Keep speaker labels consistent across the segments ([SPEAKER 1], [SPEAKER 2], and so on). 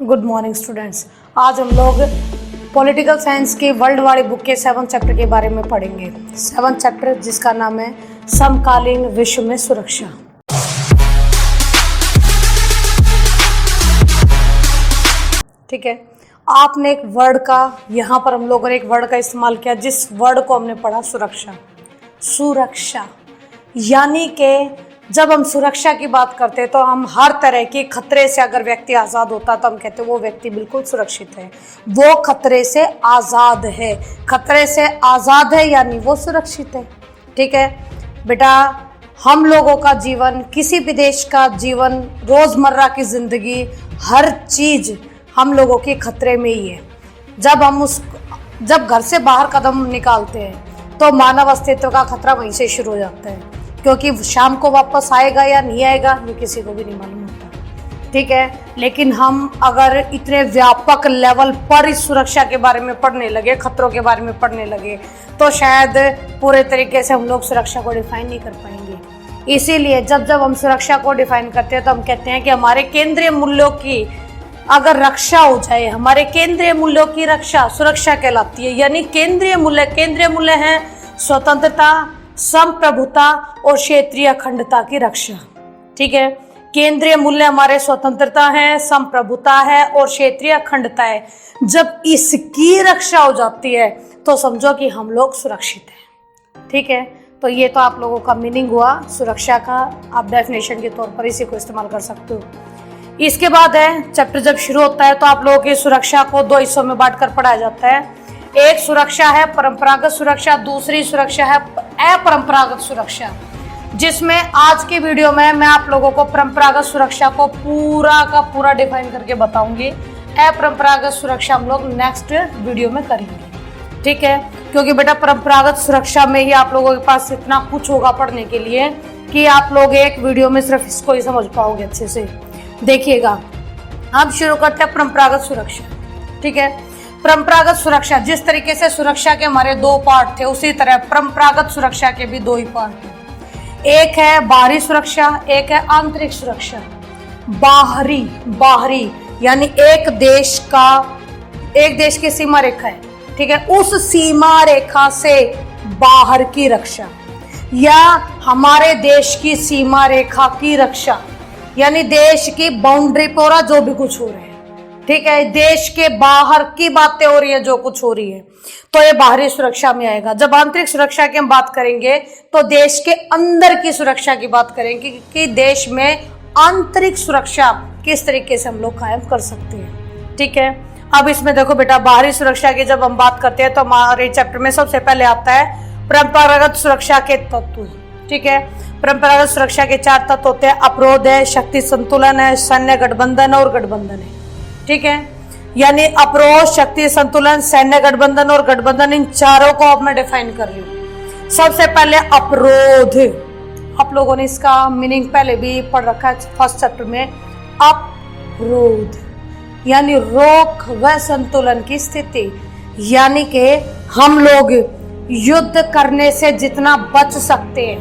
[SPEAKER 1] Good morning students. आज हम लोग पॉलिटिकल साइंस की वर्ल्ड वाली बुक के 7th चैप्टर के बारे में पढ़ेंगे। 7th चैप्टर जिसका नाम है समकालीन विश्व में सुरक्षा। ठीक है, आपने एक वर्ड का, यहाँ पर हम लोगों ने एक वर्ड का इस्तेमाल किया जिस वर्ड को हमने पढ़ा सुरक्षा। सुरक्षा यानी कि जब हम सुरक्षा की बात करते हैं तो हम हर तरह के खतरे से, अगर व्यक्ति आज़ाद होता तो हम कहते हैं वो व्यक्ति बिल्कुल सुरक्षित है, वो खतरे से आज़ाद है। खतरे से आज़ाद है यानी वो सुरक्षित है। ठीक है बेटा, हम लोगों का जीवन, किसी भी देश का जीवन, रोज़मर्रा की ज़िंदगी, हर चीज़ हम लोगों के खतरे में ही है। जब घर से बाहर कदम निकालते हैं तो मानव अस्तित्व का खतरा वहीं से शुरू हो जाता है, क्योंकि शाम को वापस आएगा या नहीं आएगा ये किसी को भी नहीं मालूम होता। ठीक है, लेकिन हम अगर इतने व्यापक लेवल पर इस सुरक्षा के बारे में पढ़ने लगे, खतरों के बारे में पढ़ने लगे, तो शायद पूरे तरीके से हम लोग सुरक्षा को डिफाइन नहीं कर पाएंगे। इसीलिए जब हम सुरक्षा को डिफाइन करते हैं तो हम कहते हैं कि हमारे केंद्रीय मूल्यों की अगर रक्षा हो जाए, हमारे केंद्रीय मूल्यों की रक्षा सुरक्षा कहलाती है। यानी केंद्रीय मूल्य हैं स्वतंत्रता, संप्रभुता और क्षेत्रीय अखंडता की रक्षा। ठीक है, केंद्रीय मूल्य हमारे स्वतंत्रता है, संप्रभुता है और क्षेत्रीय अखंडता है। जब इसकी रक्षा हो जाती है तो समझो कि हम लोग सुरक्षित हैं। ठीक है, तो ये तो आप लोगों का मीनिंग हुआ सुरक्षा का। आप डेफिनेशन के तौर पर इसी को इस्तेमाल कर सकते हो। इसके बाद है चैप्टर जब शुरू होता है तो आप लोगों की सुरक्षा को 2 हिस्सों में बांटकर पढ़ाया जाता है। एक सुरक्षा है परंपरागत सुरक्षा, दूसरी सुरक्षा है अपरंपरागत सुरक्षा, जिसमें आज की वीडियो में मैं आप लोगों को परंपरागत सुरक्षा को पूरा का पूरा डिफाइन करके बताऊंगी। अपरंपरागत सुरक्षा हम लोग नेक्स्ट वीडियो में करेंगे। ठीक है, क्योंकि बेटा परंपरागत सुरक्षा में ही आप लोगों के पास इतना कुछ होगा पढ़ने के लिए कि आप लोग एक वीडियो में सिर्फ इसको ही समझ पाओगे अच्छे से। देखिएगा, अब शुरू करते हैं परंपरागत सुरक्षा। ठीक है, परंपरागत सुरक्षा, जिस तरीके से सुरक्षा के हमारे 2 पार्ट थे उसी तरह परंपरागत सुरक्षा के भी 2 ही पार्ट हैं। एक है बाहरी सुरक्षा, एक है आंतरिक सुरक्षा। बाहरी यानी एक देश की सीमा रेखा है। ठीक है, उस सीमा रेखा से बाहर की रक्षा या हमारे देश की सीमा रेखा की रक्षा, यानी देश की बाउंड्री पर जो भी कुछ हो रहा है। ठीक है, देश के बाहर की बातें हो रही है, जो कुछ हो रही है, तो ये बाहरी सुरक्षा में आएगा। जब आंतरिक सुरक्षा की हम बात करेंगे तो देश के अंदर की सुरक्षा की बात करेंगे कि देश में आंतरिक सुरक्षा किस तरीके से हम लोग कायम कर सकते हैं। ठीक है, अब इसमें देखो बेटा, बाहरी सुरक्षा की जब हम बात करते हैं तो हमारे चैप्टर में सबसे पहले आता है परंपरागत सुरक्षा के तत्व। ठीक है, परंपरागत सुरक्षा के 4 तत्व होते हैं। अपरोध है, शक्ति संतुलन है, सैन्य गठबंधन और गठबंधन है। ठीक है, यानी अपरोध, शक्ति संतुलन, सैन्य गठबंधन और गठबंधन, इन चारों को अब मैं डिफाइन कर रही हूँ। सबसे पहले अपरोध, आप लोगों ने इसका मीनिंग पहले भी पढ़ रखा है 1st चैप्टर में। अपरोध यानी रोक व संतुलन की स्थिति, यानी कि हम लोग युद्ध करने से जितना बच सकते हैं,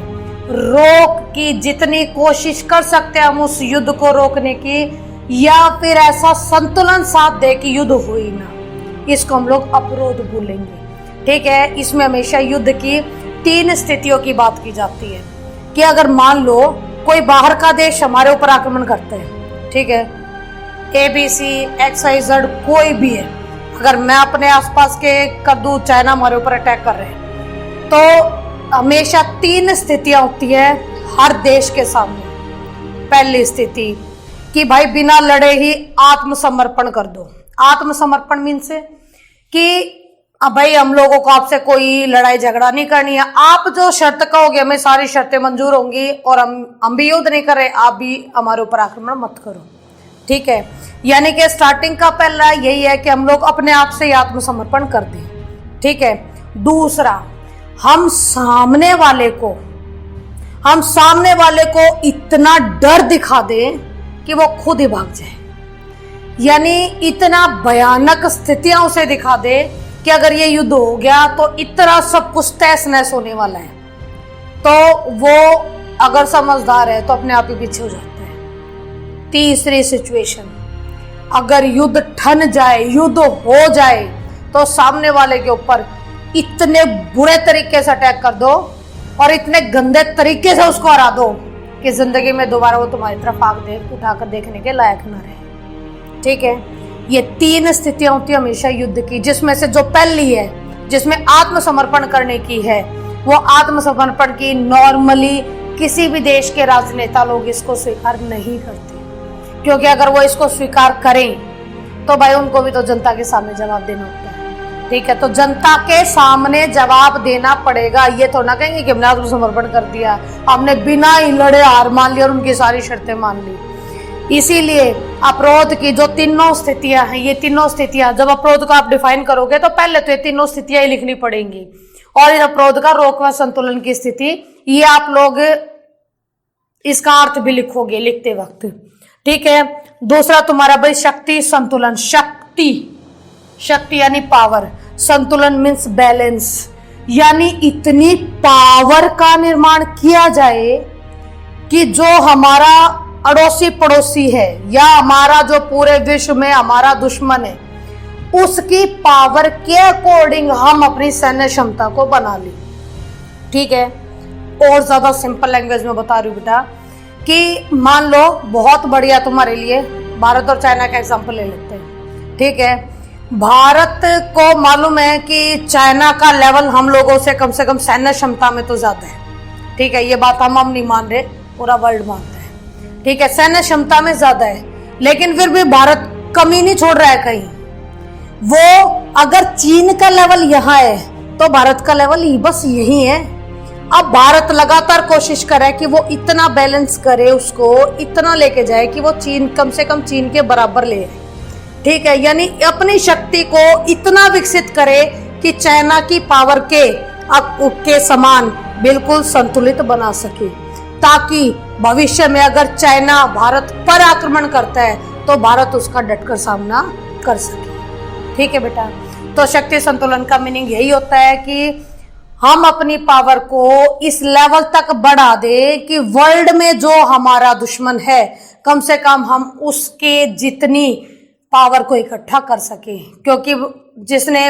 [SPEAKER 1] रोक की जितनी कोशिश कर सकते हैं हम उस युद्ध को रोकने की, या फिर ऐसा संतुलन साथ दे कि युद्ध हो ही ना, इसको हम लोग अपरोध बोलेंगे। ठीक है, इसमें हमेशा युद्ध की 3 स्थितियों की बात की जाती है कि अगर मान लो कोई बाहर का देश हमारे ऊपर आक्रमण करता है, ठीक है, ABC XYZ कोई भी है, अगर मैं अपने आसपास के कर दूं, चाइना हमारे ऊपर अटैक कर रहे हैं, तो हमेशा 3 स्थितियां होती है हर देश के सामने। पहली स्थिति कि भाई बिना लड़े ही आत्मसमर्पण कर दो। आत्मसमर्पण मीन्स कि भाई हम लोगों को आपसे कोई लड़ाई झगड़ा नहीं करनी है, आप जो शर्त कहोगे हमें सारी शर्तें मंजूर होंगी, और हम भी युद्ध नहीं कर रहे, आप भी हमारे ऊपर आक्रमण मत करो। ठीक है, यानी कि स्टार्टिंग का पहला यही है कि हम लोग अपने आप से ही आत्मसमर्पण कर दें। ठीक है, दूसरा, हम सामने वाले को इतना डर दिखा दें कि वो खुद ही भाग जाए, यानी इतना भयानक स्थितियां उसे दिखा दे कि अगर ये युद्ध हो गया तो इतना सब कुछ तहस नहस होने वाला है, तो वो अगर समझदार है तो अपने आप ही पीछे हो जाता है। तीसरी सिचुएशन, अगर युद्ध ठन जाए, युद्ध हो जाए, तो सामने वाले के ऊपर इतने बुरे तरीके से अटैक कर दो और इतने गंदे तरीके से उसको हरा दो कि जिंदगी में दोबारा वो तुम्हारी तरफ आंख उठाकर देखने के लायक न रहे। ठीक है, ये 3 स्थितियां होती है हमेशा युद्ध की, जिसमें से जो पहली है, जिसमें आत्मसमर्पण करने की है, वो आत्मसमर्पण की नॉर्मली किसी भी देश के राजनेता लोग इसको स्वीकार नहीं करते, क्योंकि अगर वो इसको स्वीकार करें तो भाई उनको भी तो जनता के सामने जवाब देना होता है। ठीक है, तो जनता के सामने जवाब देना पड़ेगा। ये तो ना कहेंगे कि हमने आत्मसमर्पण कर दिया, हमने बिना ही लड़े हार मान ली और उनकी सारी शर्तें मान ली। इसीलिए अवरोध की जो 3 स्थितियां हैं, ये 3 स्थितियां जब अवरोध को आप डिफाइन करोगे तो पहले तो ये 3 स्थितियां ही लिखनी पड़ेंगी, और इन अवरोध का रोक व संतुलन की स्थिति, ये आप लोग इसका अर्थ भी लिखोगे लिखते वक्त। ठीक है, दूसरा तुम्हारा भाई शक्ति संतुलन, शक्ति यानी पावर, संतुलन मीन्स बैलेंस, यानी इतनी पावर का निर्माण किया जाए कि जो हमारा अड़ोसी पड़ोसी है या हमारा जो पूरे विश्व में हमारा दुश्मन है, उसकी पावर के अकॉर्डिंग हम अपनी सैन्य क्षमता को बना लें। ठीक है, और ज्यादा सिंपल लैंग्वेज में बता रही हूँ बेटा कि मान लो बहुत बढ़िया तुम्हारे लिए भारत और चाइना का एग्जांपल ले लेते हैं। ठीक है, भारत को मालूम है कि चाइना का लेवल हम लोगों से कम सैन्य क्षमता में तो ज्यादा है। ठीक है, ये बात हम नहीं मान रहे, पूरा वर्ल्ड मानता है। ठीक है, सैन्य क्षमता में ज्यादा है, लेकिन फिर भी भारत कमी नहीं छोड़ रहा है कहीं। वो अगर चीन का लेवल यहाँ है तो भारत का लेवल ही बस यही है। अब भारत लगातार कोशिश करे कि वो इतना बैलेंस करे, उसको इतना लेके जाए कि वो चीन कम से कम चीन के बराबर ले आए। ठीक है, यानी अपनी शक्ति को इतना विकसित करे कि चाइना की पावर के समान बिल्कुल संतुलित बना सके, ताकि भविष्य में अगर चाइना भारत पर आक्रमण करता है तो भारत उसका डटकर सामना कर सके। ठीक है बेटा, तो शक्ति संतुलन का मीनिंग यही होता है कि हम अपनी पावर को इस लेवल तक बढ़ा दे कि वर्ल्ड में जो हमारा दुश्मन है कम से कम हम उसके जितनी पावर को इकट्ठा कर सके। क्योंकि जिसने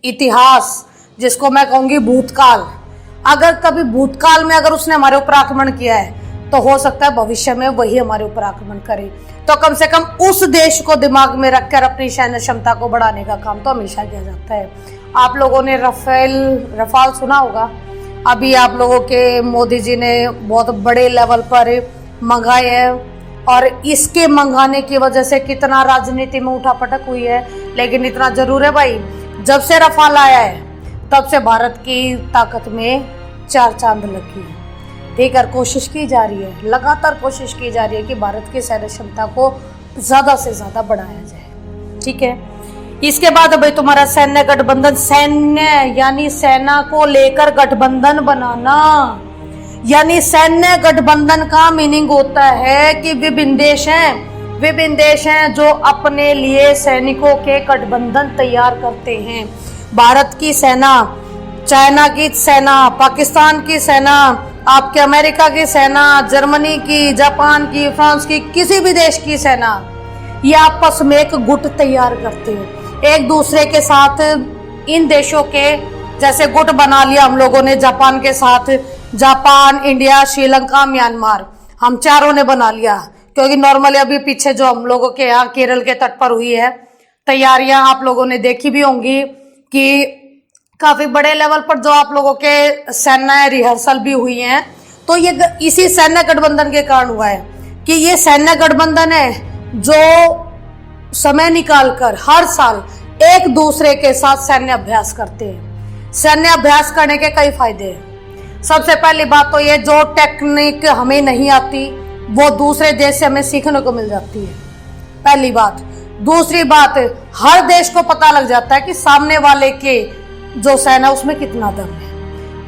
[SPEAKER 1] इतिहास, जिसको मैं कहूंगी भूतकाल, अगर कभी भूतकाल में अगर उसने हमारे ऊपर आक्रमण किया है तो हो सकता है भविष्य में वही हमारे ऊपर आक्रमण करे। तो कम से कम उस देश को दिमाग में रखकर अपनी सैन्य क्षमता को बढ़ाने का काम तो हमेशा किया जाता है। आप लोगों ने रफाल सुना होगा, अभी आप लोगों के मोदी जी ने बहुत बड़े लेवल पर मंगाए हैं, और इसके मंगाने की वजह से कितना राजनीति में उठापटक हुई है। लेकिन इतना जरूर है भाई, जब से रफाल आया है तब से भारत की ताकत में 4 चांद लगी है। ठीक है, कोशिश की जा रही है, लगातार कोशिश की जा रही है कि भारत की सैन्य क्षमता को ज्यादा से ज्यादा बढ़ाया जाए। ठीक है, इसके बाद भाई तुम्हारा सैन्य गठबंधन, सैन्य यानी सेना को लेकर गठबंधन बनाना, यानी सैन्य गठबंधन का मीनिंग होता है कि विभिन्न देश हैं जो अपने लिए सैनिकों के गठबंधन तैयार करते हैं। भारत की सेना, चाइना की सेना, पाकिस्तान की सेना, आपके अमेरिका की सेना, जर्मनी की, जापान की, फ्रांस की, किसी भी देश की सेना, ये आपस में एक गुट तैयार करते हैं एक दूसरे के साथ। इन देशों के जैसे गुट बना लिया हम लोगों ने जापान के साथ, जापान, इंडिया, श्रीलंका, म्यांमार, हम चारों ने बना लिया। क्योंकि नॉर्मली अभी पीछे जो हम लोगों के यहाँ केरल के तट पर हुई है तैयारियां, आप लोगों ने देखी भी होंगी कि काफी बड़े लेवल पर जो आप लोगों के सैन्य रिहर्सल भी हुई हैं। तो ये इसी सैन्य गठबंधन के कारण हुआ है कि ये सैन्य गठबंधन है जो समय निकालकर हर साल एक दूसरे के साथ सैन्य अभ्यास करते हैं। सैन्य अभ्यास करने के कई फायदे हैं। सबसे पहली बात तो ये, जो टेक्निक हमें नहीं आती वो दूसरे देश से हमें सीखने को मिल जाती है, पहली बात। दूसरी बात, हर देश को पता लग जाता है कि सामने वाले के जो सेना उसमें कितना दम है।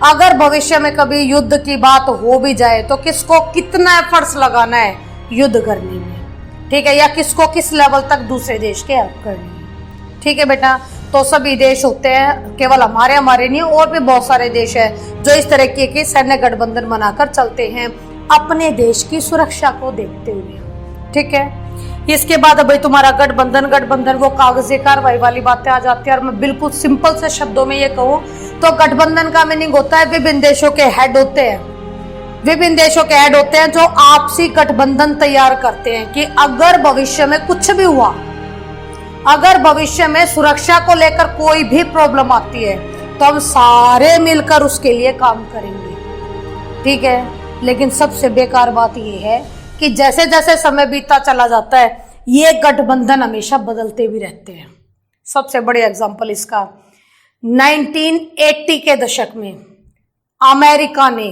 [SPEAKER 1] अगर भविष्य में कभी युद्ध की बात हो भी जाए तो किसको कितना एफर्ट्स लगाना है युद्ध करने में, ठीक है, या किसको किस लेवल तक दूसरे देश के हेल्प करनी है। ठीक है बेटा, तो सभी देश होते हैं, केवल हमारे नहीं, और भी बहुत सारे देश हैं जो इस तरीके के सैन्य गठबंधन बनाकर चलते हैं अपने देश की सुरक्षा को देखते हुए। ठीक है, इसके बाद भाई तुम्हारा गठबंधन वो कागजी कार्रवाई वाली बातें आ जाती है। और मैं बिल्कुल सिंपल से शब्दों में ये कहूँ तो गठबंधन का मीनिंग होता है विभिन्न देशों के हेड होते हैं, विभिन्न देशों के हेड होते हैं जो आपसी गठबंधन तैयार करते हैं कि अगर भविष्य में कुछ भी हुआ, अगर भविष्य में सुरक्षा को लेकर कोई भी प्रॉब्लम आती है तो हम सारे मिलकर उसके लिए काम करेंगे। ठीक है, लेकिन सबसे बेकार बात यह है कि जैसे जैसे समय बीतता चला जाता है ये गठबंधन हमेशा बदलते भी रहते हैं। सबसे बड़ी एग्जांपल इसका 1980 के दशक में अमेरिका ने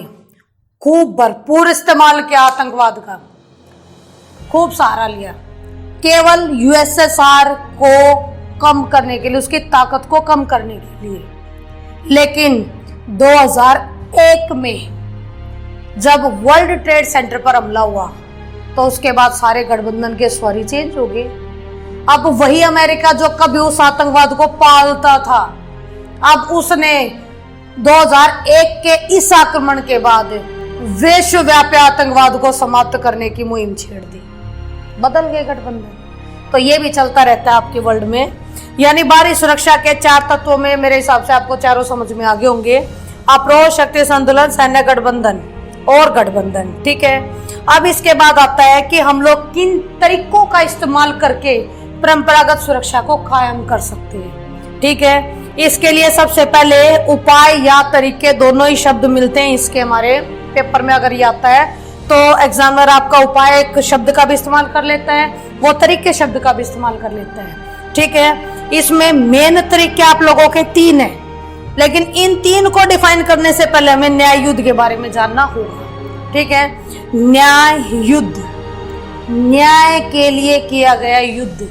[SPEAKER 1] खूब भरपूर इस्तेमाल किया आतंकवाद का, खूब सहारा लिया केवल यूएसएसआर को कम करने के लिए, उसकी ताकत को कम करने के लिए। लेकिन 2001 में जब वर्ल्ड ट्रेड सेंटर पर हमला हुआ तो उसके बाद सारे गठबंधन के स्वर ही चेंज हो गए। अब वही अमेरिका जो कभी उस आतंकवाद को पालता था, अब उसने 2001 के इस आक्रमण के बाद विश्वव्यापी आतंकवाद को समाप्त करने की मुहिम छेड़ दी। बदल गए गठबंधन। तो ये भी चलता रहता है आपके वर्ल्ड में। यानी बाहरी सुरक्षा के 4 तत्वों में मेरे हिसाब से आपको चारों समझ में आगे होंगे। अप्रोच, शक्ति संतुलन, सैन्य गठबंधन और गठबंधन। ठीक है, अब इसके बाद आता है कि हम लोग किन तरीकों का इस्तेमाल करके परंपरागत सुरक्षा को कायम कर सकते हैं। ठीक है, इसके लिए सबसे पहले उपाय या तरीके दोनों ही शब्द मिलते हैं इसके हमारे पेपर में। अगर ये आता है तो एग्जामिनर आपका उपाय एक शब्द का भी इस्तेमाल कर लेता है, वो तरीके शब्द का भी इस्तेमाल कर लेता है। ठीक है, इसमें मेन तरीके आप लोगों के 3 हैं, लेकिन इन 3 को डिफाइन करने से पहले हमें न्याय युद्ध के बारे में जानना होगा। ठीक है, न्याय युद्ध, न्याय के लिए किया गया युद्ध,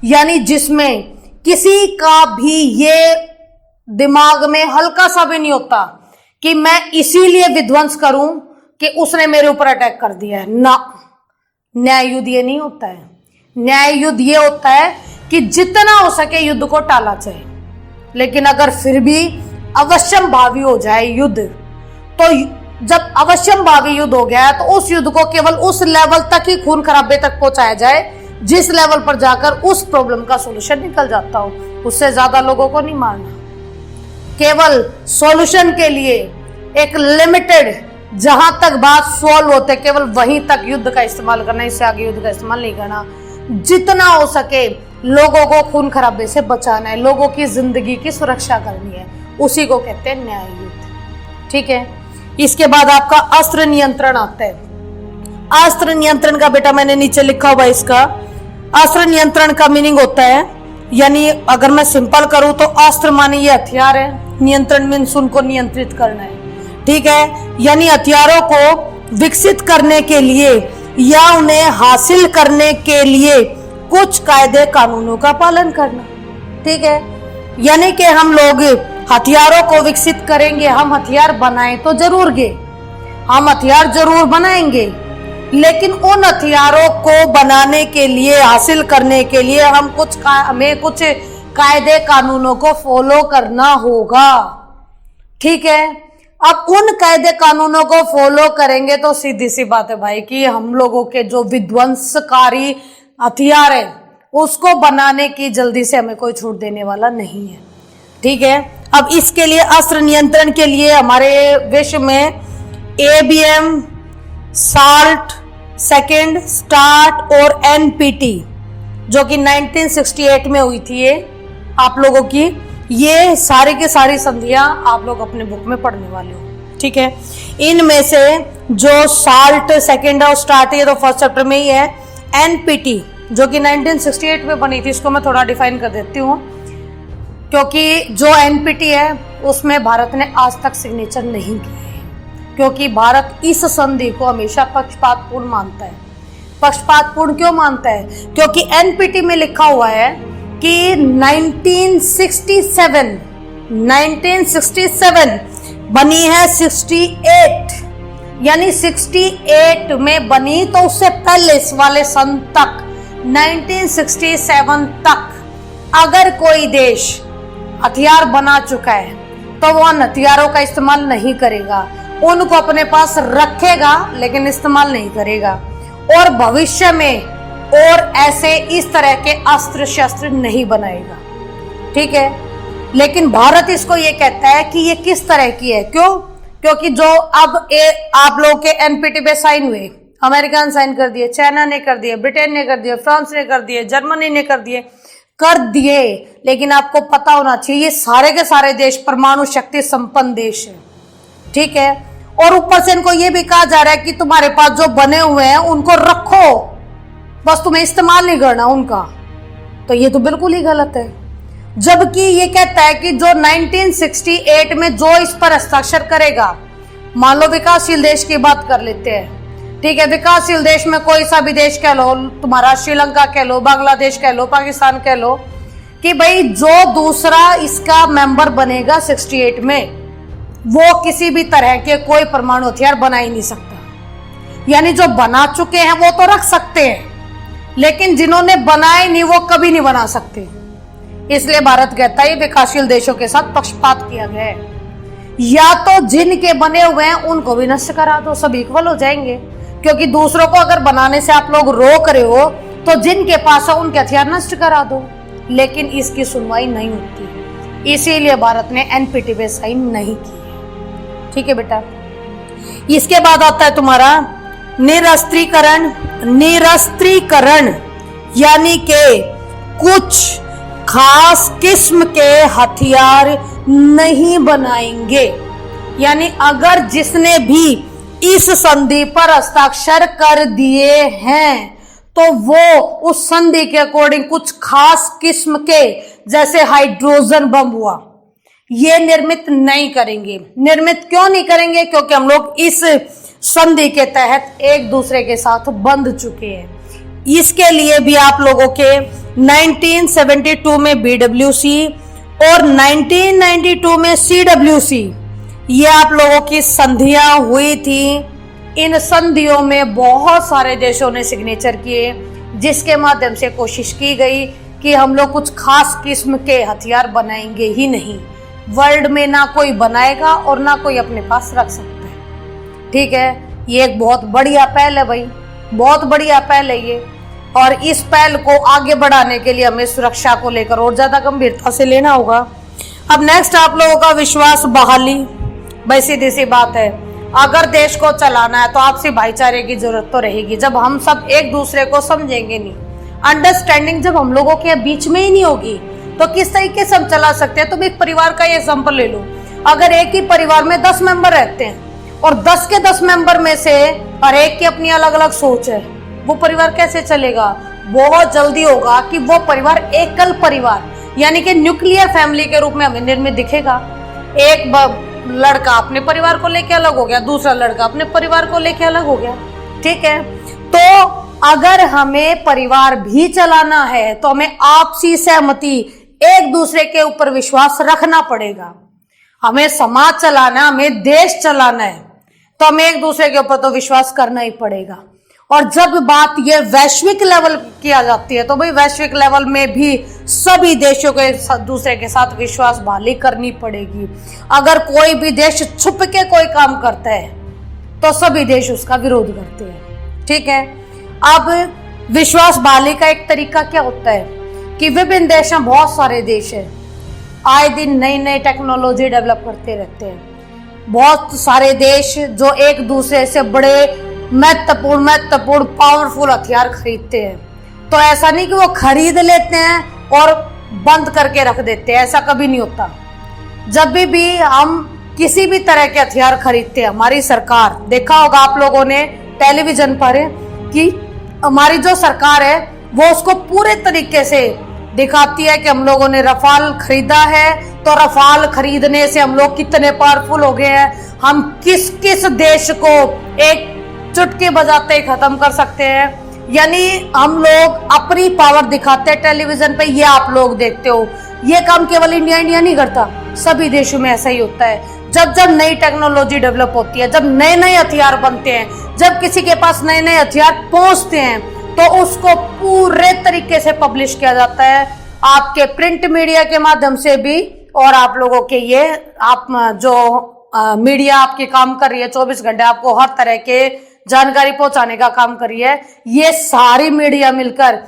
[SPEAKER 1] यानी जिसमें किसी का भी ये दिमाग में हल्का सा भी नहीं होता कि मैं इसीलिए विध्वंस करूं कि उसने मेरे ऊपर अटैक कर दिया है ना। न्याय युद्ध ये नहीं होता है। न्याय युद्ध ये होता है कि जितना हो सके युद्ध को टाला जाए, लेकिन अगर फिर भी अवश्यम भावी हो जाए युद्ध, तो जब अवश्यम भावी युद्ध हो गया तो उस युद्ध को केवल उस लेवल तक ही खून खराबे तक पहुंचाया जाए जिस लेवल पर जाकर उस प्रॉब्लम का सॉल्यूशन निकल जाता हो। उससे ज्यादा लोगों को नहीं मारना, केवल सॉल्यूशन के लिए एक लिमिटेड जहां तक बात सॉल्व होते केवल वहीं तक युद्ध का इस्तेमाल करना, इससे आगे युद्ध का इस्तेमाल नहीं करना। जितना हो सके लोगों को खून खराबे से बचाना है, लोगों की जिंदगी की सुरक्षा करनी है, उसी को कहते हैं न्याय युद्ध। ठीक है, इसके बाद आपका अस्त्र नियंत्रण आता है। अस्त्र नियंत्रण का बेटा मैंने नीचे लिखा हुआ इसका। अस्त्र नियंत्रण का मीनिंग होता है, यानी अगर मैं सिंपल करूं तो अस्त्र माने ये हथियार है, नियंत्रण मीन्स उनको नियंत्रित करना है। ठीक है, यानी हथियारों को विकसित करने के लिए या उन्हें हासिल करने के लिए कुछ कायदे कानूनों का पालन करना। ठीक है, यानी कि हम लोग हथियारों को विकसित करेंगे, हम हथियार बनाएं तो जरूर हम हथियार जरूर बनाएंगे, लेकिन उन हथियारों को बनाने के लिए, हासिल करने के लिए हमें कुछ कायदे कानूनों को फॉलो करना होगा। ठीक है, अब उन कायदे कानूनों को फॉलो करेंगे तो सीधी सी बात है भाई कि हम लोगों के जो विध्वंसकारी हथियार है उसको बनाने की जल्दी से हमें कोई छूट देने वाला नहीं है। ठीक है, अब इसके लिए अस्त्र नियंत्रण के लिए हमारे विश्व में ABM, साल्ट, सेकेंड, स्टार्ट और NPT जो कि 1968 में हुई थी, ये आप लोगों की ये सारी की सारी संधियां आप लोग अपने बुक में पढ़ने वाले हो। ठीक है, इनमें से जो साल्ट, सेकेंड और स्टार्ट ये तो फर्स्ट चैप्टर में ही है। NPT जो कि 1968 में बनी थी, इसको मैं थोड़ा डिफाइन कर देती हूँ, क्योंकि जो NPT है उसमें भारत ने आज तक सिग्नेचर नहीं किए हैं, क्योंकि भारत इस संधि को हमेशा पक्षपातपूर्ण मानता है। पक्षपातपूर्ण क्यों मानता है? क्योंकि NPT में लिखा हुआ है कि 1967 बनी है 68, यानी 68 में बनी, तो उससे पहले इस वाले सन तक 1967 तक अगर कोई देश हथियार बना चुका है तो वो उन हथियारों का इस्तेमाल नहीं करेगा, उनको अपने पास रखेगा लेकिन इस्तेमाल नहीं करेगा। और भविष्य में और ऐसे इस तरह के अस्त्र शस्त्र नहीं बनाएगा, ठीक है। लेकिन भारत इसको ये कहता है कि ये किस तरह की है, क्यों? क्योंकि जो अब आप लोग के एनपीटी पे साइन हुए, अमेरिका ने साइन कर दिए, चाइना ने कर दिए, ब्रिटेन ने कर दिए, फ्रांस ने कर दिए, जर्मनी ने कर दिए, लेकिन आपको पता होना चाहिए ये सारे के सारे देश परमाणु शक्ति संपन्न देश है, ठीक है। और ऊपर से इनको ये भी कहा जा रहा है कि तुम्हारे पास जो बने हुए हैं उनको रखो, बस तुम्हें इस्तेमाल नहीं करना उनका। तो ये तो बिल्कुल ही गलत है। जबकि ये कहता है कि जो 1968 में जो इस पर हस्ताक्षर करेगा, मान लो विकासशील देश की बात कर लेते हैं, ठीक है, विकासशील देश में कोई सा भी देश कह लो, तुम्हारा श्रीलंका कह लो, बांग्लादेश कह लो, पाकिस्तान कह लो, कि भाई जो दूसरा इसका मेंबर बनेगा 68 में, वो किसी भी तरह के कोई परमाणु हथियार बना ही नहीं सकता। यानी जो बना चुके हैं वो तो रख सकते हैं, लेकिन जिन्होंने बनाए नहीं वो कभी नहीं बना सकते। इसलिए भारत कहता है विकासशील देशों के साथ पक्षपात किया गया है। या तो जिनके बने हुए हैं उनको भी नष्ट करा दो, सब इक्वल हो जाएंगे, क्योंकि दूसरों को अगर बनाने से आप लोग रोक रहे हो तो जिनके पास है उनके हथियार नष्ट करा दो। लेकिन इसकी सुनवाई नहीं होती, इसीलिए भारत ने एनपीटी पे साइन नहीं की, ठीक है बेटा। इसके बाद आता है तुम्हारा निरस्त्रीकरण, यानी कि कुछ खास किस्म के हथियार नहीं बनाएंगे। यानी अगर जिसने भी इस संधि पर हस्ताक्षर कर दिए हैं तो वो उस संधि के अकॉर्डिंग कुछ खास किस्म के, जैसे हाइड्रोजन बम हुआ, ये निर्मित नहीं करेंगे। निर्मित क्यों नहीं करेंगे? क्योंकि हम लोग इस संधि के तहत एक दूसरे के साथ बंध चुके हैं। इसके लिए भी आप लोगों के 1972 में BWC और 1992 में CWC, ये आप लोगों की संधियां हुई थी। इन संधियों में बहुत सारे देशों ने सिग्नेचर किए, जिसके माध्यम से कोशिश की गई कि हम लोग कुछ खास किस्म के हथियार बनाएंगे ही नहीं। वर्ल्ड में ना कोई बनाएगा और ना कोई अपने पास रख सकता है, ठीक है। ये एक बहुत बढ़िया पहल है भाई, बहुत बढ़िया पहल है ये। और इस पहल को आगे बढ़ाने के लिए हमें सुरक्षा को लेकर और ज्यादा गंभीरता से लेना होगा। अब नेक्स्ट आप लोगों का विश्वास बहाली। भाई सीधी सी बात है, अगर देश को चलाना है तो आपसी भाईचारे की जरूरत तो रहेगी। जब हम सब एक दूसरे को समझेंगे नहीं, अंडरस्टैंडिंग जब हम लोगों के बीच में ही नहीं होगी, तो किस तरीके से हम चला सकते हैं? तुम एक परिवार का एग्जांपल ले लो। अगर एक ही परिवार में 10 मेंबर रहते हैं और 10 के 10 मेंबर में से हर एक की अपनी अलग अलग सोच है, वो परिवार कैसे चलेगा? बहुत जल्दी होगा कि वो परिवार एकल परिवार, यानी कि न्यूक्लियर फैमिली के रूप में हमें निर्मित दिखेगा। एक लड़का अपने परिवार को लेके अलग हो गया, दूसरा लड़का अपने परिवार को लेके अलग हो गया, ठीक है। तो अगर हमें परिवार भी चलाना है तो हमें आपसी सहमति, एक दूसरे के ऊपर विश्वास रखना पड़ेगा। हमें समाज चलाना है, हमें देश चलाना है, तो हमें एक दूसरे के ऊपर तो विश्वास करना ही पड़ेगा। और जब बात ये वैश्विक लेवल किया जाती है तो भाई वैश्विक लेवल में भी सभी देशों को एक दूसरे के साथ विश्वास बहाली करनी पड़ेगी। अगर कोई भी देश छुप के कोई काम करता है तो सभी देश उसका विरोध करते हैं, ठीक है। अब विश्वास बहाली का एक तरीका क्या होता है कि विभिन्न देश में, बहुत सारे देश हैं, आए दिन नई नई टेक्नोलॉजी डेवलप करते रहते हैं। बहुत सारे देश जो एक दूसरे से बड़े महत्वपूर्ण पावरफुल हथियार खरीदते हैं। तो ऐसा नहीं कि वो खरीद लेते हैं और बंद करके रख देते हैं, ऐसा कभी नहीं होता। जब भी हम किसी भी तरह के हथियार खरीदते हैं, हमारी सरकार, देखा होगा आप लोगों ने टेलीविजन पर कि हमारी जो सरकार है वो उसको पूरे तरीके से दिखाती है कि हम लोगों ने रफाल खरीदा है, तो रफाल खरीदने से हम लोग कितने पावरफुल हो गए हैं, हम किस किस देश को एक चुटकी बजाते ही खत्म कर सकते हैं। यानी हम लोग अपनी पावर दिखाते हैं टेलीविजन पे, ये आप लोग देखते हो। ये काम केवल इंडिया नहीं करता, सभी देशों में ऐसा ही होता है। जब जब नई टेक्नोलॉजी डेवलप होती है, जब नए नए हथियार बनते हैं, जब किसी के पास नए नए हथियार पहुंचते हैं, तो उसको पूरे तरीके से पब्लिश किया जाता है, आपके प्रिंट मीडिया के माध्यम से भी, और आप लोगों के ये आप जो मीडिया आपकी काम कर रही है 24 घंटे, आपको हर तरह के जानकारी पहुंचाने का काम करी है। ये सारी मीडिया मिलकर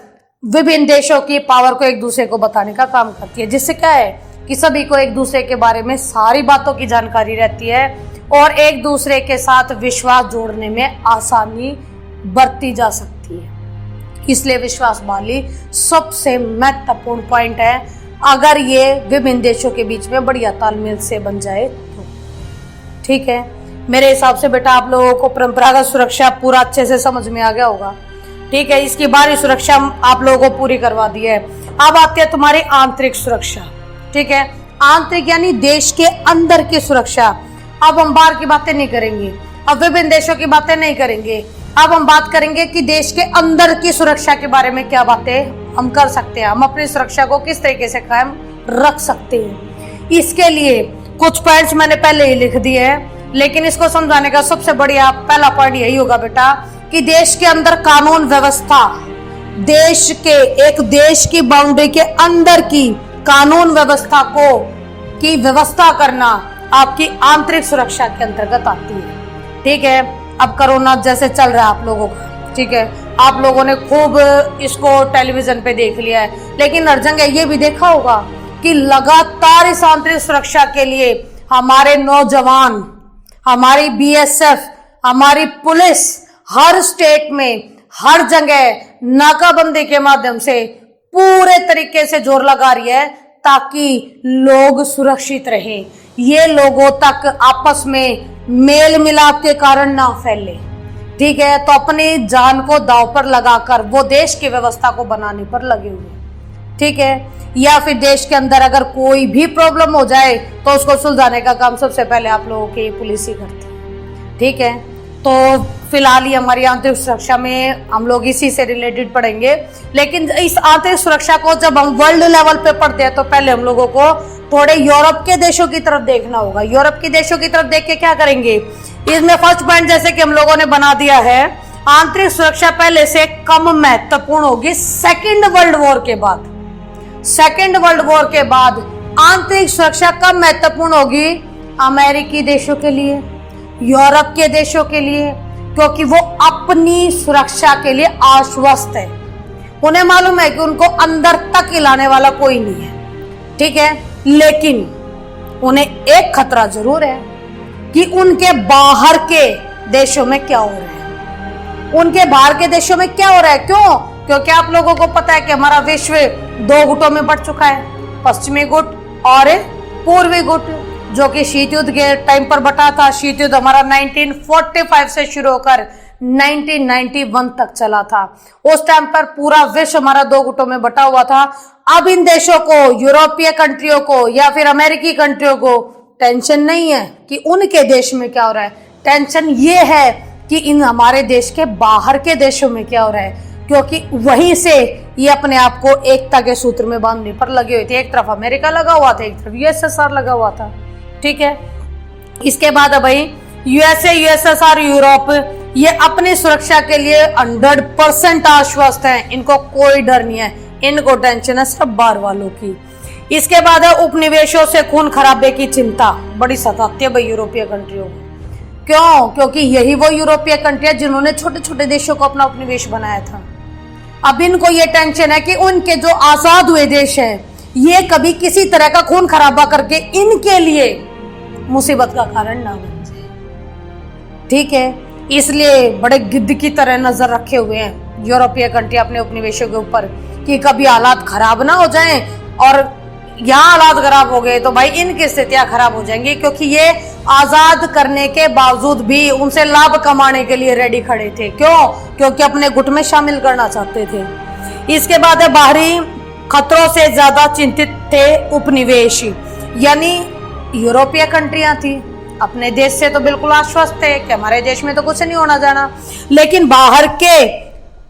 [SPEAKER 1] विभिन्न देशों की पावर को एक दूसरे को बताने का काम करती है, जिससे क्या है कि सभी को एक दूसरे के बारे में सारी बातों की जानकारी रहती है और एक दूसरे के साथ विश्वास जोड़ने में आसानी बरती जा सकती है। इसलिए विश्वास बहाली सबसे महत्वपूर्ण पॉइंट है, अगर ये विभिन्न देशों के बीच में बढ़िया तालमेल से बन जाए तो। ठीक है, मेरे हिसाब से बेटा आप लोगों को परंपरागत सुरक्षा पूरा अच्छे से समझ में आ गया होगा। ठीक है, इसकी बाहरी सुरक्षा आप लोगों को पूरी करवा दी है। अब आती है तुम्हारी आंतरिक सुरक्षा। ठीक है, आंतरिक यानी देश के अंदर की सुरक्षा। अब हम बाहर की बातें नहीं करेंगे, अब विभिन्न देशों की बातें नहीं करेंगे, अब हम बात करेंगे कि देश के अंदर की सुरक्षा के बारे में क्या बातें हम कर सकते हैं, हम अपनी सुरक्षा को किस तरीके से कायम रख सकते हैं। इसके लिए कुछ पॉइंट्स मैंने पहले ही लिख दिए हैं, लेकिन इसको समझाने का सबसे बढ़िया पहला पॉइंट यही होगा बेटा कि देश के अंदर कानून व्यवस्था, एक देश की बाउंड्री के अंदर की कानून व्यवस्था की व्यवस्था करना आपकी आंतरिक सुरक्षा के अंतर्गत आती है। ठीक है, अब कोरोना जैसे चल रहा है आप लोगों का, ठीक है, आप लोगों ने खूब इसको टेलीविजन पे देख लिया है, लेकिन हर जगह ये भी देखा होगा कि लगातार इस आंतरिक सुरक्षा के लिए हमारे नौजवान, हमारी बीएसएफ, हमारी पुलिस हर स्टेट में हर जगह नाकाबंदी के माध्यम से पूरे तरीके से जोर लगा रही है ताकि लोग सुरक्षित रहें, ये लोगों तक आपस में मेल मिलाप के कारण ना फैले। ठीक है, तो अपनी जान को दांव पर लगाकर वो देश की व्यवस्था को बनाने पर लगे हुए। ठीक है, या फिर देश के अंदर अगर कोई भी प्रॉब्लम हो जाए तो उसको सुलझाने का काम सबसे पहले आप लोगों की पुलिस ही करती है। ठीक है, तो फिलहाल ही हमारी आंतरिक सुरक्षा में हम लोग इसी से रिलेटेड पढ़ेंगे, लेकिन इस आंतरिक सुरक्षा को जब हम वर्ल्ड लेवल पे पढ़ते हैं तो पहले हम लोगों को थोड़े यूरोप के देशों की तरफ देखना होगा। यूरोप के देशों की तरफ देख के क्या करेंगे, इसमें फर्स्ट पॉइंट जैसे कि हम लोगों ने बना दिया है, आंतरिक सुरक्षा पहले से कम महत्वपूर्ण होगी सेकेंड वर्ल्ड वॉर के बाद। सेकेंड वर्ल्ड वॉर के बाद आंतरिक सुरक्षा कम महत्वपूर्ण होगी अमेरिकी देशों के लिए, यूरोप के देशों के लिए, क्योंकि वो अपनी सुरक्षा के लिए आश्वस्त है। उन्हें मालूम है कि उनको अंदर तक हिलाने वाला कोई नहीं है। ठीक है, लेकिन उन्हें एक खतरा जरूर है कि उनके बाहर के देशों में क्या हो रहा है, उनके बाहर के देशों में क्या हो रहा है। क्यों? क्योंकि आप लोगों को पता है कि हमारा विश्व दो गुटों में बढ़ चुका है, पश्चिमी गुट और पूर्वी गुट, जो कि शीत युद्ध के टाइम पर बटा था। शीत युद्ध हमारा 1945 से शुरू होकर 1991 तक चला था। उस टाइम पर पूरा विश्व हमारा दो गुटों में बटा हुआ था। अब इन देशों को, यूरोपीय कंट्रियों को या फिर अमेरिकी कंट्रियों को टेंशन नहीं है कि उनके देश में क्या हो रहा है, टेंशन ये है कि इन हमारे देश के बाहर के देशों में क्या हो रहा है, क्योंकि वहीं से ये अपने आप को एकता के सूत्र में बांधने पर लगे हुए थे। एक तरफ अमेरिका लगा हुआ था, एक तरफ यूएसएसआर लगा हुआ था। ठीक है, इसके बाद अब भाई यूएसए, यूएसएसआर, यूरोप ये अपनी सुरक्षा के लिए 100% आश्वस्त हैं, इनको कोई डर नहीं है, इनको टेंशन है सब बाहर वालों की। इसके बाद है उपनिवेशों से खून खराबे की चिंता बड़ी सताती है भाई यूरोपीय कंट्रियों को। क्यों? क्योंकि यही वो यूरोपीय कंट्री है जिन्होंने छोटे छोटे देशों को अपना उपनिवेश बनाया था। अब इनको ये टेंशन है कि उनके जो आजाद हुए देश हैं ये कभी किसी तरह का खून खराबा करके इनके लिए मुसीबत का कारण ना बन जाए। ठीक है, इसलिए बड़े गिद्ध की तरह नजर रखे हुए हैं यूरोपीय कंट्री अपने उपनिवेशों के ऊपर कि कभी हालात खराब ना हो जाएं, और यहाँ हालात खराब हो गए तो भाई इनकी स्थितियां खराब हो जाएंगी, क्योंकि ये आजाद करने के बावजूद भी उनसे लाभ कमाने के लिए रेडी खड़े थे। क्यों? क्योंकि अपने गुट में शामिल करना चाहते थे। इसके बाद है बाहरी खतरों से ज्यादा चिंतित थे उपनिवेश, यानी यूरोपीय कंट्रियां थी, अपने देश से तो बिल्कुल आश्वस्त थे कि हमारे देश में तो कुछ नहीं होना जाना, लेकिन बाहर के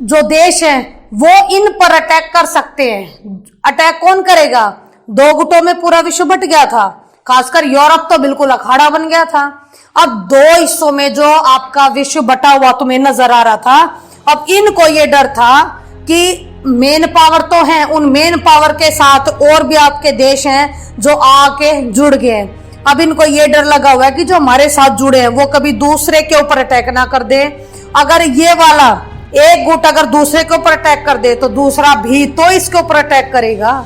[SPEAKER 1] जो देश हैं वो इन पर अटैक कर सकते हैं। अटैक कौन करेगा? दो गुटों में पूरा विश्व बट गया था, खासकर यूरोप तो बिल्कुल अखाड़ा बन गया था। अब दो हिस्सों में जो आपका विश्व बटा हुआ तुम्हें नजर आ रहा था, अब इनको ये डर था कि मेन पावर तो है, उन मेन पावर के साथ और भी आपके देश हैं जो आके जुड़ गए। अब इनको ये डर लगा हुआ है कि जो हमारे साथ जुड़े हैं वो कभी दूसरे के ऊपर अटैक ना कर दे, अगर ये वाला एक गुट अगर दूसरे के ऊपर अटैक कर दे तो दूसरा भी तो इसके ऊपर अटैक करेगा।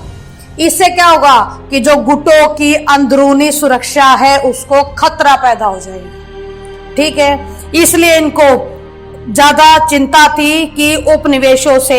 [SPEAKER 1] इससे क्या होगा कि जो गुटों की अंदरूनी सुरक्षा है उसको खतरा पैदा हो जाएगा। ठीक है, इसलिए इनको ज्यादा चिंता थी कि उपनिवेशों से,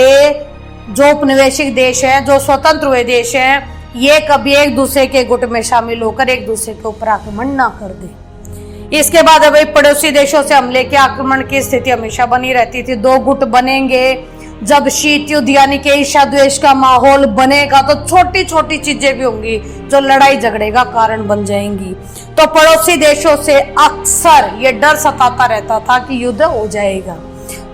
[SPEAKER 1] जो उपनिवेशिक देश है, जो स्वतंत्र हुए देश है, ये कभी एक दूसरे के गुट में शामिल होकर एक दूसरे के ऊपर आक्रमण ना कर दे। इसके बाद अभी पड़ोसी देशों से हमले के आक्रमण की स्थिति हमेशा बनी रहती थी। दो गुट बनेंगे, जब शीत युद्ध यानी कि ईर्ष्या द्वेष का माहौल बनेगा तो छोटी छोटी चीजें भी होंगी जो लड़ाई झगड़े का कारण बन जाएंगी। तो पड़ोसी देशों से अक्सर ये डर सताता रहता था कि युद्ध हो जाएगा,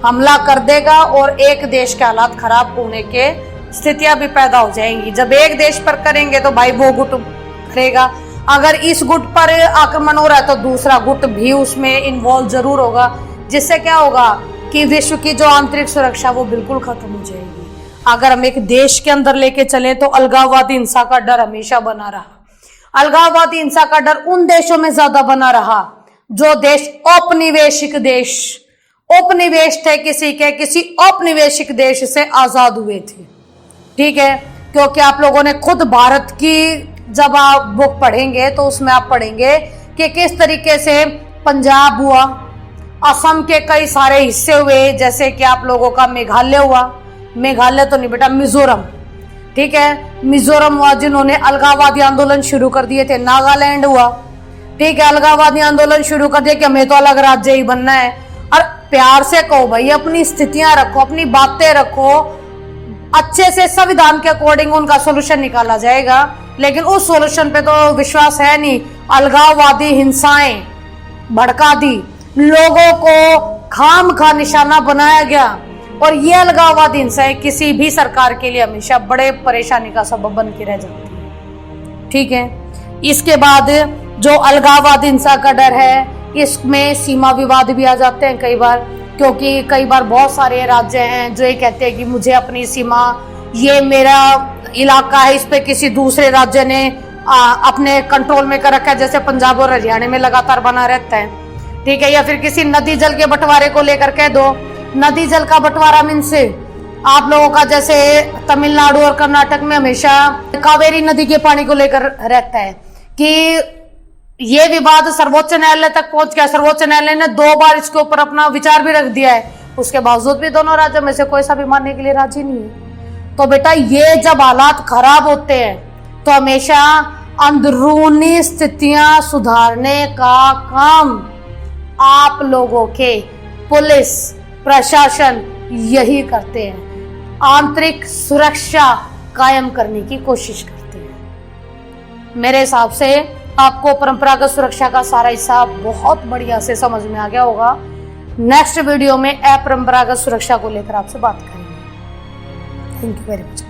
[SPEAKER 1] हमला कर देगा और एक देश के हालात खराब होने के स्थितियां भी पैदा हो जाएंगी। जब एक देश पर करेंगे तो भाई वो गुट करेगा, अगर इस गुट पर आक्रमण हो रहा है तो दूसरा गुट भी उसमें इन्वॉल्व जरूर होगा, जिससे क्या होगा कि विश्व की जो आंतरिक सुरक्षा वो बिल्कुल खत्म हो जाएगी। अगर हम एक देश के अंदर लेके चले तो अलगाववादी हिंसा का डर हमेशा बना रहा। अलगाववादी हिंसा का डर उन देशों में ज्यादा बना रहा जो देश औपनिवेशिक देश, उपनिवेश थे किसी औपनिवेशिक देश से आजाद हुए थे। ठीक है, क्योंकि आप लोगों ने खुद भारत की जब आप बुक पढ़ेंगे तो उसमें आप पढ़ेंगे कि किस तरीके से पंजाब हुआ, असम के कई सारे हिस्से हुए, जैसे कि आप लोगों का मेघालय हुआ, मेघालय तो नहीं बेटा मिजोरम, ठीक है, मिजोरम हुआ जिन्होंने अलगाववादी आंदोलन शुरू कर दिए थे। नागालैंड हुआ, ठीक है, अलगाववादी आंदोलन शुरू कर दिया कि हमें तो अलग राज्य ही बनना है। और प्यार से कहो भाई, अपनी स्थितियां रखो, अपनी बातें रखो, अच्छे से संविधान के अकॉर्डिंग उनका सोल्यूशन निकाला जाएगा। लेकिन उस सोल्यूशन पे तो विश्वास है नहीं, अलगाववादी हिंसाएं भड़का दी, लोगों को खामखा निशाना बनाया गया, और ये अलगाववादी हिंसाएं किसी भी सरकार के लिए हमेशा बड़े परेशानी का सबब बन के रह जाती है। ठीक है, इसके बाद जो अलगाववादी हिंसा का डर है, इसमें सीमा विवाद भी आ जाते हैं कई बार, क्योंकि कई बार बहुत सारे राज्य हैं जो ये कहते हैं कि मुझे अपनी सीमा, ये मेरा इलाका है, इस पे किसी दूसरे राज्य ने अपने कंट्रोल में कर रखा है, जैसे पंजाब और हरियाणा में लगातार बना रहता है। ठीक है, या फिर किसी नदी जल के बंटवारे को लेकर कह दो, नदी जल का बंटवारा मीन्स आप लोगों का जैसे तमिलनाडु और कर्नाटक में हमेशा कावेरी नदी के पानी को लेकर रहता है कि ये विवाद सर्वोच्च न्यायालय तक पहुंच गया। सर्वोच्च न्यायालय ने 2 बार इसके ऊपर अपना विचार भी रख दिया है, उसके बावजूद भी दोनों राज्यों में से कोई सा भी मानने के लिए राजी नहीं है। तो बेटा ये जब हालात खराब होते हैं तो हमेशा अंदरूनी स्थितियां सुधारने का काम आप लोगों के पुलिस प्रशासन यही करते हैं, आंतरिक सुरक्षा कायम करने की कोशिश करते हैं। मेरे हिसाब से आपको परंपरागत सुरक्षा का सारा हिसाब बहुत बढ़िया से समझ में आ गया होगा। नेक्स्ट वीडियो में अपरंपरागत सुरक्षा को लेकर आपसे बात करेंगे। Thank you very much.